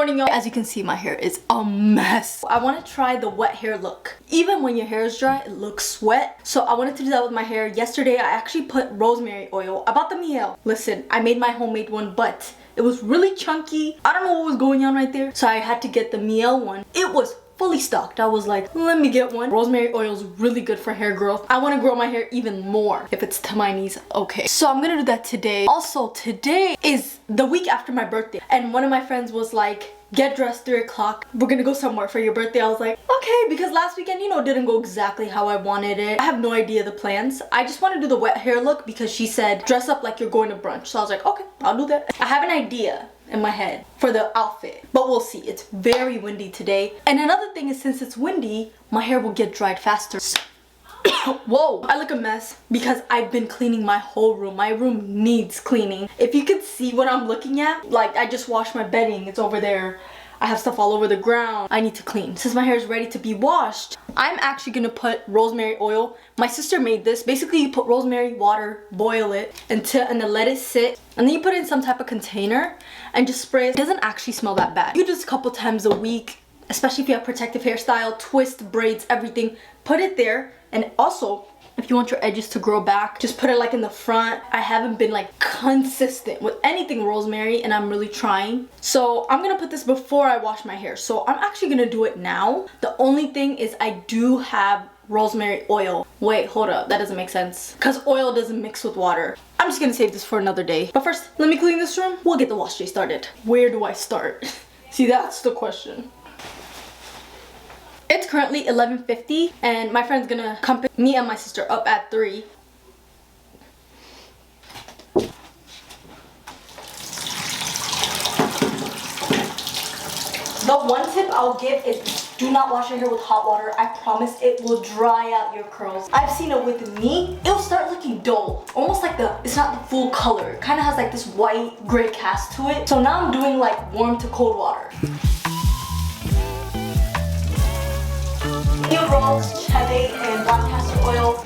morning, y'all. As you can see, my hair is a mess. I want to try the wet hair look. Even when your hair is dry, it looks wet. So I wanted to do that with my hair. Yesterday, I actually put rosemary oil. I bought the miel. Listen, I made my homemade one, but it was really chunky. I don't know what was going on right there. So I had to get the miel one. It was fully stocked. I was like, let me get one. Rosemary oil is really good for hair growth. I want to grow my hair even more if it's to my knees. Okay, so I'm gonna do that today. Also, today is the week after my birthday, and one of my friends was like, get dressed 3 o'clock. We're gonna go somewhere for your birthday. I was like, okay, because last weekend, you know, didn't go exactly how I wanted it. I have no idea the plans. I just want to do the wet hair look because she said dress up like you're going to brunch. So I was like, okay, I'll do that. I have an idea in my head for the outfit, but we'll see. It's very windy today, and another thing is, since it's windy, my hair will get dried faster. Whoa, I look a mess because I've been cleaning my whole room. My room needs cleaning. If you could see what I'm looking at, like, I just washed my bedding. It's over there. I have stuff all over the ground. I need to clean. Since my hair is ready to be washed, I'm actually gonna put rosemary oil. My sister made this. Basically, you put rosemary, water, boil it, and then let it sit. And then you put it in some type of container and just spray it. It doesn't actually smell that bad. You do this a couple times a week, especially if you have protective hairstyle, twist, braids, everything. Put it there. And also, if you want your edges to grow back, just put it like in the front. I haven't been like consistent with anything rosemary, and I'm really trying. So I'm gonna put this before I wash my hair. So I'm actually gonna do it now. The only thing is I do have rosemary oil. Wait, hold up, that doesn't make sense, because oil doesn't mix with water. I'm just gonna save this for another day. But first, let me clean this room. We'll get the wash day started. Where do I start? See, that's the question. It's currently 11:50, and my friend's gonna come pick me and my sister up at 3. The one tip I'll give is do not wash your hair with hot water. I promise it will dry out your curls. I've seen it with me. It'll start looking dull. Almost like it's not the full color. It kind of has like this white gray cast to it. So now I'm doing like warm to cold water. Eel rolls, cheve, and black castor oil.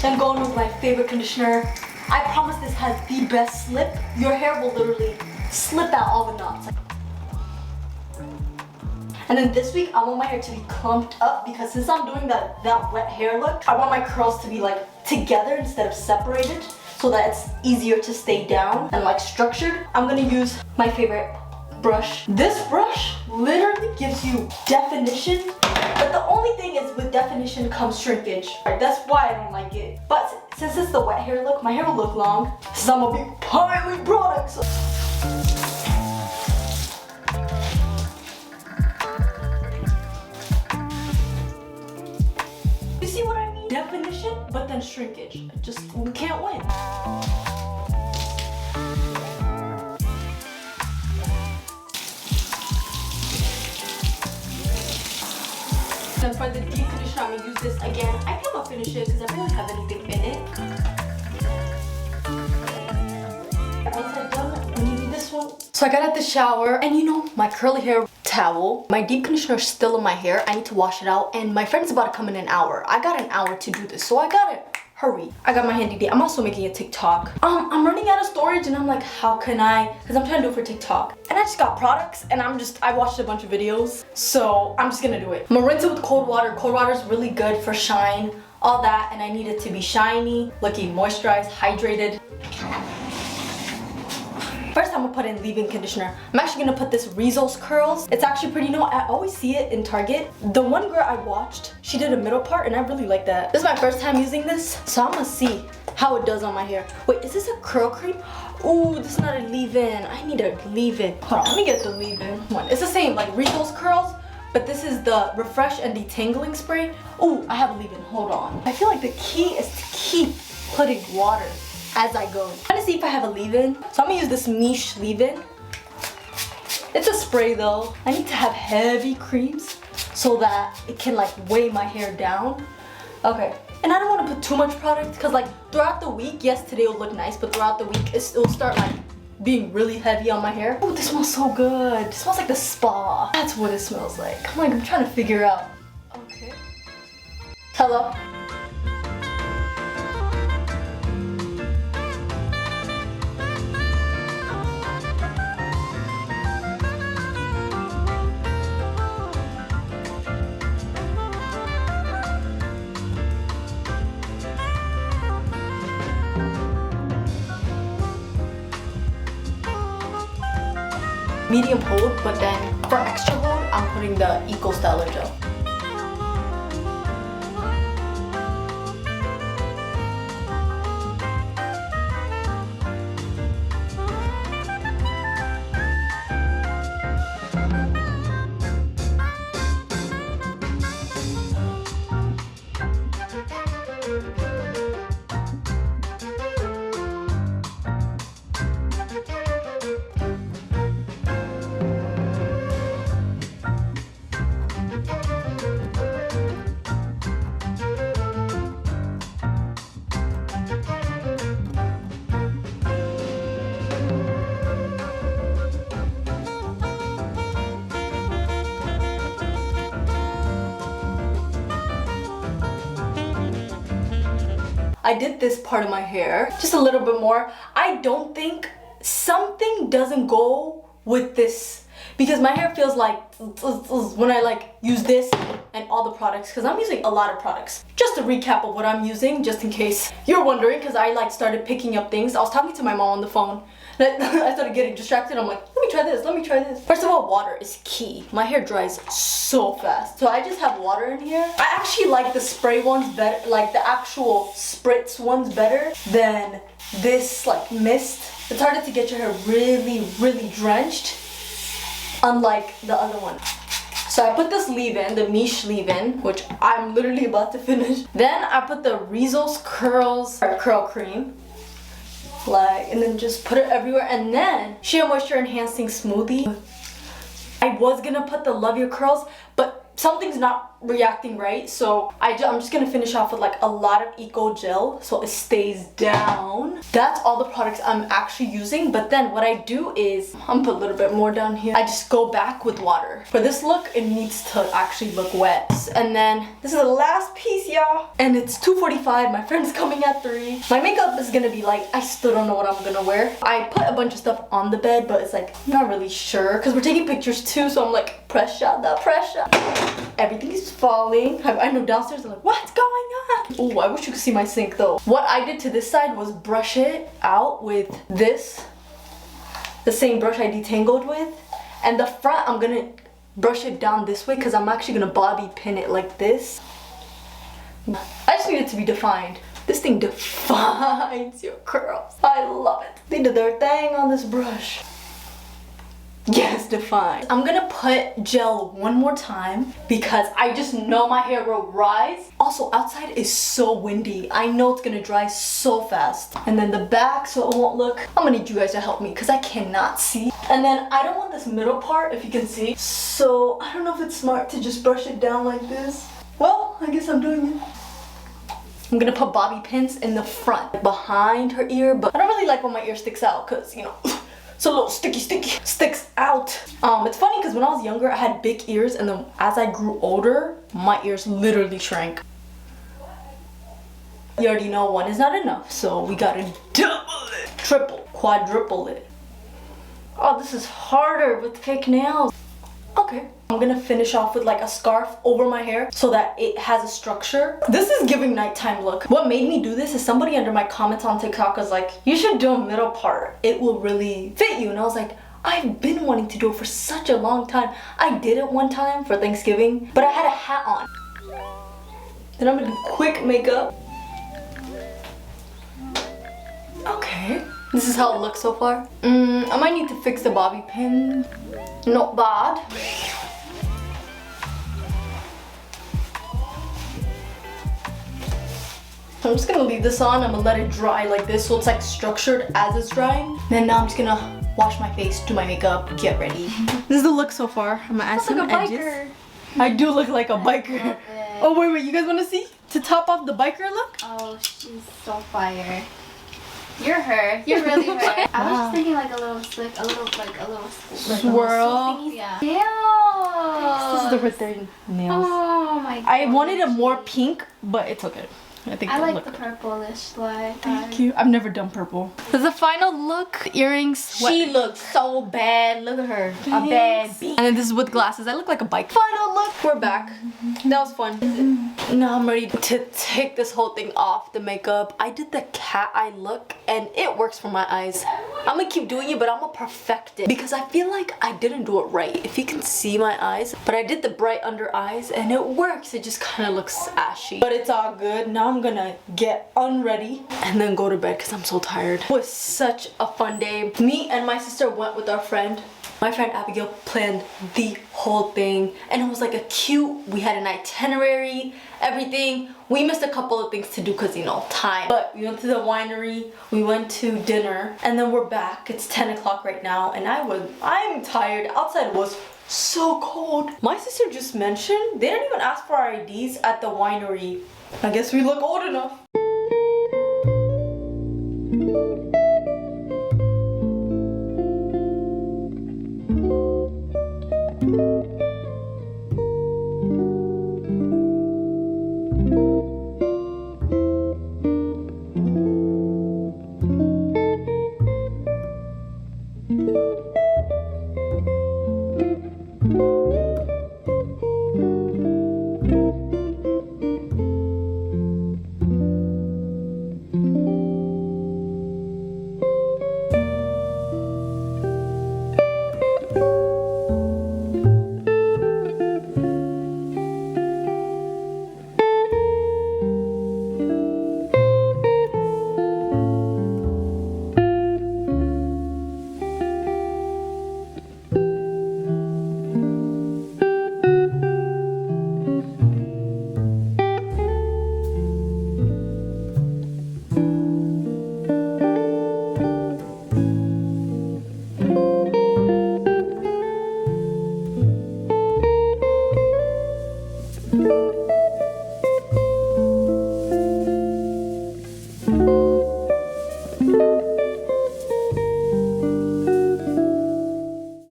Then going with my favorite conditioner. I promise this has the best slip. Your hair will literally slip out all the knots. And then this week, I want my hair to be clumped up because since I'm doing that wet hair look, I want my curls to be like together instead of separated so that it's easier to stay down and like structured. I'm gonna use my favorite brush. This brush literally gives you definition, but the only thing is with definition comes shrinkage. That's why I don't like it. But since it's the wet hair look, my hair will look long since I'm gonna be piling products. See what I mean? Definition, but then shrinkage. We can't win. Then for the deep conditioner, I'm gonna use this again. I think I'm gonna finish it because I don't really have anything in it. Once I'm done, I'm gonna use this one. So I got out the shower, and you know, my curly hair towel. My deep conditioner is still in my hair. I need to wash it out, and my friend's about to come in an hour. I got an hour to do this, so I gotta hurry. I got my handy dandy. I'm also making a TikTok. I'm running out of storage, and I'm like, how can I? Because I'm trying to do it for TikTok. And I just got products, and I watched a bunch of videos, so I'm just gonna do it. I'm gonna rinse it with cold water. Cold water is really good for shine, all that, and I need it to be shiny, looking moisturized, hydrated. First, I'm gonna put in leave-in conditioner. I'm actually gonna put this Rizzo's curls. It's actually pretty new. I always see it in Target. The one girl I watched, she did a middle part, and I really like that. This is my first time using this, so I'm gonna see how it does on my hair. Wait, is this a curl cream? Ooh, this is not a leave-in. I need a leave-in. Hold on, let me get the leave-in one. It's the same, like Rizzo's curls, but this is the refresh and detangling spray. Ooh, I have a leave-in. Hold on. I feel like the key is to keep putting water as I go. I'm trying to see if I have a leave-in. So I'm gonna use this Miche leave-in. It's a spray though. I need to have heavy creams so that it can like weigh my hair down. Okay. And I don't want to put too much product because like throughout the week, yes, today will look nice, but throughout the week it'll start like being really heavy on my hair. Oh, this smells so good. It smells like the spa. That's what it smells like. I'm trying to figure out. Okay. Hello? Medium hold, but then for extra hold, I'm putting the Eco Styler gel. I did this part of my hair, just a little bit more. I don't think something doesn't go with this because my hair feels like when I like use this and all the products, because I'm using a lot of products. Just a recap of what I'm using, just in case you're wondering, because I like started picking up things. I was talking to my mom on the phone. I started getting distracted. I'm like, let me try this, let me try this. First of all, water is key. My hair dries so fast. So I just have water in here. I actually like the spray ones better, like the actual spritz ones better than this like mist. It's harder to get your hair really, really drenched, unlike the other one. So I put this leave-in, the Miche leave-in, which I'm literally about to finish. Then I put the Rizos curl cream. And then just put it everywhere, and then Sheer Moisture Enhancing Smoothie. I was gonna put the Love Your Curls, but something's not reacting right, so I'm just gonna finish off with like a lot of Eco Gel so it stays down. That's all the products I'm actually using, but then what I do is I'm gonna put a little bit more down here. I just go back with water. For this look, it needs to actually look wet. And then this is the last piece, y'all, and it's 2:45. My friend's coming at 3. My makeup is gonna be like, I still don't know what I'm gonna wear. I put a bunch of stuff on the bed, but it's like I'm not really sure because we're taking pictures too, so I'm like, pressure, the pressure. Everything is falling. I know downstairs I'm like, what's going on? Oh, I wish you could see my sink though. What I did to this side was brush it out with this, the same brush I detangled with, and the front I'm gonna brush it down this way because I'm actually gonna bobby pin it like this. I just need it to be defined. This thing defines your curls. I love it. They did their thing on this brush. Yes, defined. I'm gonna put gel one more time because I just know my hair will rise. Also, outside is so windy. I know it's gonna dry so fast. And then the back, so it won't look. I'm gonna need you guys to help me because I cannot see. And then I don't want this middle part, if you can see. So I don't know if it's smart to just brush it down like this. Well, I guess I'm doing it. I'm gonna put bobby pins in the front, behind her ear, but I don't really like when my ear sticks out because, you know, it's a little sticky, sticks out. It's funny because when I was younger, I had big ears, and then as I grew older, my ears literally shrank. You already know one is not enough, so we gotta double it, triple, quadruple it. Oh, this is harder with fake nails. Okay. I'm gonna finish off with like a scarf over my hair so that it has a structure. This is giving nighttime look. What made me do this is somebody under my comments on TikTok was like, you should do a middle part. It will really fit you. And I was like, I've been wanting to do it for such a long time. I did it one time for Thanksgiving, but I had a hat on. Then I'm gonna do quick makeup. Okay. This is how it looks so far. I might need to fix the bobby pin. Not bad. I'm just gonna leave this on. I'm gonna let it dry like this so it's like structured as it's drying. Then now I'm just gonna wash my face, do my makeup, get ready. This is the look so far. I'm gonna add some edges. Biker. I do look like a biker. Oh wait, you guys wanna see? To top off the biker look? Oh, she's so fire. You're her. You're really her. I was just thinking like a little slick, a little swirl. Yeah. This is the with their nails. Oh my god. I wanted a more pink, but it's okay. I think I it'll like look the purplish like. Thank you. I've never done purple. This is the final look. Earrings. She looks so bad. Look at her. A bad beat. And then this is with glasses. I look like a bike. Final look. We're back. That was fun. Now I'm ready to take this whole thing off, the makeup. I did the cat eye look and it works for my eyes. I'm gonna keep doing it, but I'm gonna perfect it because I feel like I didn't do it right. If you can see my eyes, but I did the bright under eyes and it works. It just kind of looks ashy, but it's all good. Now I'm gonna get unready and then go to bed because I'm so tired. It was such a fun day. Me and my sister went with our friend. My friend Abigail planned the whole thing and it was like a cute, we had an itinerary, everything. We missed a couple of things to do because, you know, time. But we went to the winery, we went to dinner, and then we're back. It's 10 o'clock right now and I'm tired. Outside was so cold. My sister just mentioned they didn't even ask for our IDs at the winery. I guess we look old enough.